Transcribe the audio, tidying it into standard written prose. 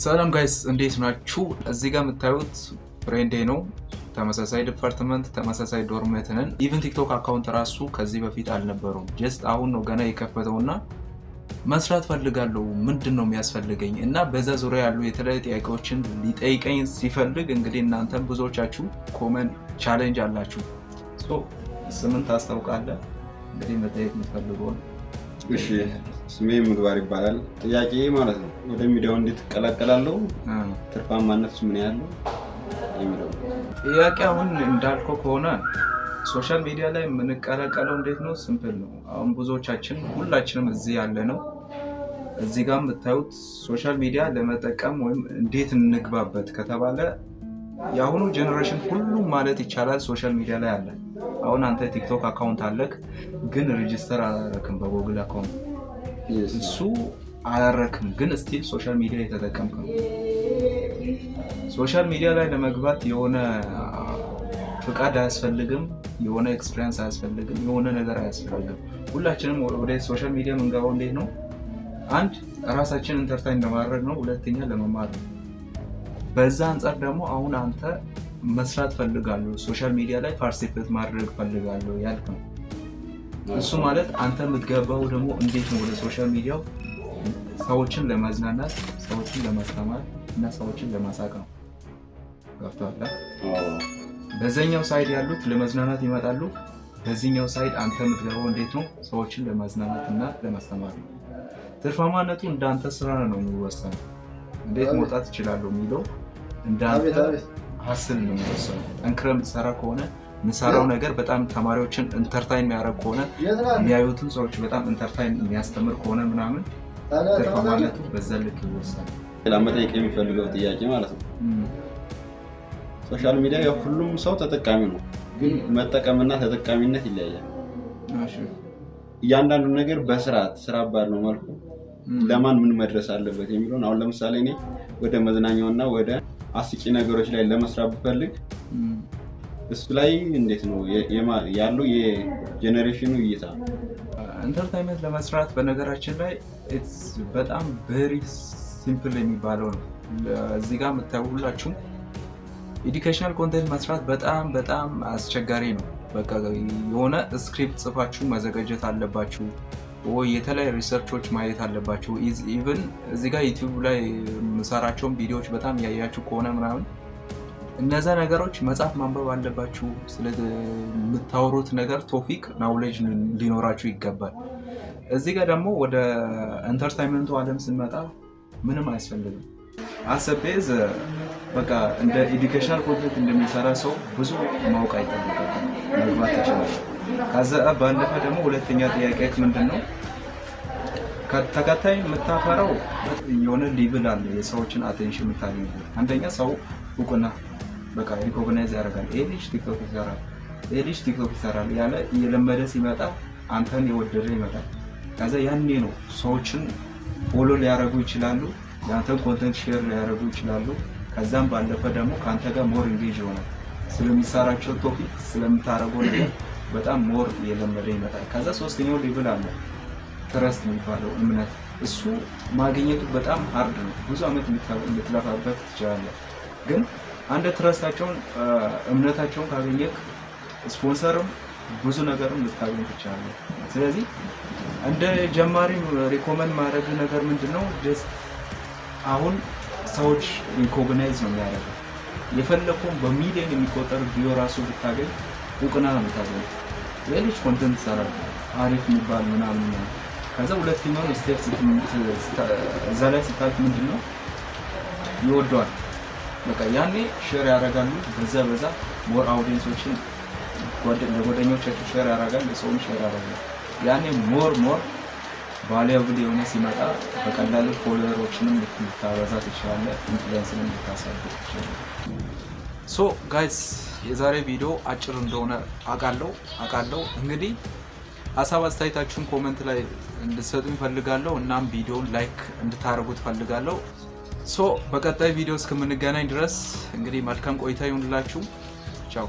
ሰላም ጋይስ እንዴት ናችሁ? እዚህ ጋር የምታዩት ፍሬንዴ ነው። ተመሳሳይ ዲፓርትመንት ተመሳሳይ ዶርሜት ነን። ኢቭን ቲክቶክ አካውንት ራሱ ከዚህ በፊት አልነበረውም። ጀስት አሁን ነው ገና የከፈተውና መስራት ፈልጋለሁ ምንድን ነው የሚያስፈልገኝ እና በዛ ዙሪያ ያሉ የተለያዩ ጥያቄዎችን ሊጠይቀኝ ሲፈልግ እንግዲህ እናንተም ብዙዎቻችሁ ኮመንት ቻሌንጅ አላችሁ። ስምን ታስታውቃለህ? እንግዲህ መጠየቅ የምትፈልገው እሺ ስሜ ምግባር ይባላል። ጥያቄ ማለት ነው ወደ ሚዲያው እንዴት እቀላቀላለሁ? ትርፋማነቱ ምን ያህል ነው የሚለው ጥያቄ። አሁን እንዳልከው ከሆነ ሶሻል ሚዲያ ላይ የምንቀላቀለው እንዴት ነው? ሲምፕል ነው። አሁን ብዙዎቻችን ሁላችንም እዚህ ያለ ነው። እዚህ ጋር የምታዩት ሶሻል ሚዲያ ለመጠቀም ወይም እንዴት እንግባበት ከተባለ የአሁኑ ጀነሬሽን ሁሉም ማለት ይቻላል ሶሻል ሚዲያ ላይ አለ። አሁን አንተ ቲክቶክ አካውንት አለክ ግን ሬጂስተር አላረክም በጉግል አካውንት እሱ አላረክም ግን ስቲል ሶሻል ሚዲያ የተጠቀምክ ነው። ሶሻል ሚዲያ ላይ ለመግባት የሆነ ፍቃድ አያስፈልግም፣ የሆነ ኤክስፒሪየንስ አያስፈልግም፣ የሆነ ነገር አያስፈልግም። ሁላችንም ወደ ሶሻል ሚዲያ የምንገባው እንዴት ነው? አንድ ራሳችን ኢንተርቴይን ለማድረግ ነው፣ ሁለተኛ ለመማር ነው። በዛ አንጻር ደግሞ አሁን አንተ መስራት ፈልጋለሁ ሶሻል ሚዲያ ላይ ፓርቲሲፔት ማድረግ ፈልጋለሁ ያልክ ነው። እሱ ማለት አንተ የምትገባው ደግሞ እንዴት ነው ወደ ሶሻል ሚዲያው ሰዎችን ለማዝናናት፣ ሰዎችን ለማስተማር እና ሰዎችን ለማሳቅ ነው። ገብቶሃል? በዛኛው ሳይድ ያሉት ለመዝናናት ይመጣሉ። በዚህኛው ሳይድ አንተ የምትገባው እንዴት ነው ሰዎችን ለማዝናናት እና ለማስተማር ነው። ትርፋማነቱ እንዳንተ ስራ ነው የሚወሰነው። እንዴት መውጣት እችላለሁ የሚለው እንዳንተ ሀስል ነው የሚወሰነው። ጠንክረህ የምትሰራ ከሆነ የምሰራው ነገር በጣም ተማሪዎችን ኢንተርቴይን የሚያደርግ ከሆነ የሚያዩትን ሰዎች በጣም ኢንተርቴይን የሚያስተምር ከሆነ ምናምን ትርፋማነቱ በዛ ልክ ይወሰናል። ሌላ መጠየቅ የሚፈልገው ጥያቄ ማለት ነው ሶሻል ሚዲያ ያው ሁሉም ሰው ተጠቃሚ ነው፣ ግን መጠቀምና ተጠቃሚነት ይለያያል። እያንዳንዱ ነገር በስርዓት ስራ ባለው መልኩ ለማን ምን መድረስ አለበት የሚለውን አሁን ለምሳሌ እኔ ወደ መዝናኛውና ወደ አስቂ ነገሮች ላይ ለመስራት ብፈልግ እሱ ላይ እንዴት ነው ያለው የጄኔሬሽኑ እይታ? ኢንተርቴይንመንት ለመስራት በነገራችን ላይ በጣም ቬሪ ሲምፕል የሚባለው ነው። እዚህ ጋር የምታዩ ሁላችሁም ኤዱኬሽናል ኮንቴንት መስራት በጣም አስቸጋሪ ነው። በቃ የሆነ ስክሪፕት ጽፋችሁ ማዘጋጀት አለባችሁ ወይ የተለያዩ ሪሰርቾች ማየት አለባችሁ። ኢቭን እዚህ ጋር ዩቲዩብ ላይ የምሰራቸውን ቪዲዮዎች በጣም ያያችሁ ከሆነ ምናምን እነዛ ነገሮች መጽሐፍ ማንበብ አለባችሁ። ስለምታወሩት ነገር ቶፒክ ናውሌጅ ሊኖራችሁ ይገባል። እዚህ ጋር ደግሞ ወደ ኢንተርቴይንመንቱ ዓለም ስንመጣ ምንም አያስፈልግም። አሰቤዝ በቃ እንደ ኤዱኬሽናል ኮንቴንት እንደሚሰራ ሰው ብዙ ማወቅ አይጠበቅም፣ መግባት ይችላል። ከዛ ባለፈ ደግሞ ሁለተኛ ጥያቄ ምንድን ነው? ተከታይ የምታፈራው የሆነ ሌቭል አለ፣ የሰዎችን አቴንሽን የምታገኝበት። አንደኛ ሰው እውቅና በቃ ሪኮግናይዝ ያደርጋል። ይሄ ልጅ ቲክቶክ ይሰራል ያለ እየለመደ ሲመጣ አንተን የወደደ ይመጣል። ከዛ ያኔ ነው ሰዎችን ፎሎ ሊያደርጉ ይችላሉ፣ የአንተን ኮንቴንት ሼር ሊያደርጉ ይችላሉ። ከዛም ባለፈ ደግሞ ከአንተ ጋር ሞር ኢንጌጅ ይሆናል። ስለሚሰራቸው ቶፒክ ስለምታደርገው ነገር በጣም ሞር እየለመደ ይመጣል። ከዛ ሶስተኛው ሌቭል አለ ትረስት የሚባለው እምነት። እሱ ማግኘቱ በጣም ሃርድ ነው። ብዙ አመት ልትለፋበት ትችላለህ። ግን አንድ ትረስታቸውን እምነታቸውን ካገኘክ ስፖንሰርም ብዙ ነገርም ልታገኝ ትችላለህ። ስለዚህ እንደ ጀማሪ ሪኮመንድ ማድረግ ነገር ምንድነው? ጀስት አሁን ሰዎች ሪኮግናይዝ ነው የሚያደርገው። የፈለከውን በሚሊዮን የሚቆጠር ቪዲዮ ራሱ ብታገኝ እውቅና ነው የምታገኝ። የልጅ ኮንተንት ይሰራል አሪፍ የሚባል ምናምን ነው። ከዛ ሁለተኛውን ስቴፕ እዛ ላይ ስታልፍ ምንድነው ይወደዋል። በቃ ያኔ ሼር ያደርጋሉ። በዛ ሞር አውዲየንሶችን ለጓደኞቻቸው ሼር ያደርጋል፣ ለሰውም ሼር ያደርጋል። ያኔ ሞር ቫልዩብል የሆነ ሲመጣ በቀላሉ ፎሎወሮችንም ልታበዛ ትችላለህ፣ ኢንፍሉዌንስንም ልታሳድግ ትችላለህ። ሶ ጋይስ የዛሬ ቪዲዮ አጭር እንደሆነ አውቃለሁ። እንግዲህ ሀሳብ አስተያየታችሁን ኮሜንት ላይ እንድትሰጡኝ ፈልጋለሁ። እናም ቪዲዮውን ላይክ እንድታደርጉት ፈልጋለሁ። ሶ በቀጣይ ቪዲዮ እስከምንገናኝ ድረስ እንግዲህ መልካም ቆይታ ይሁንላችሁ። ቻው።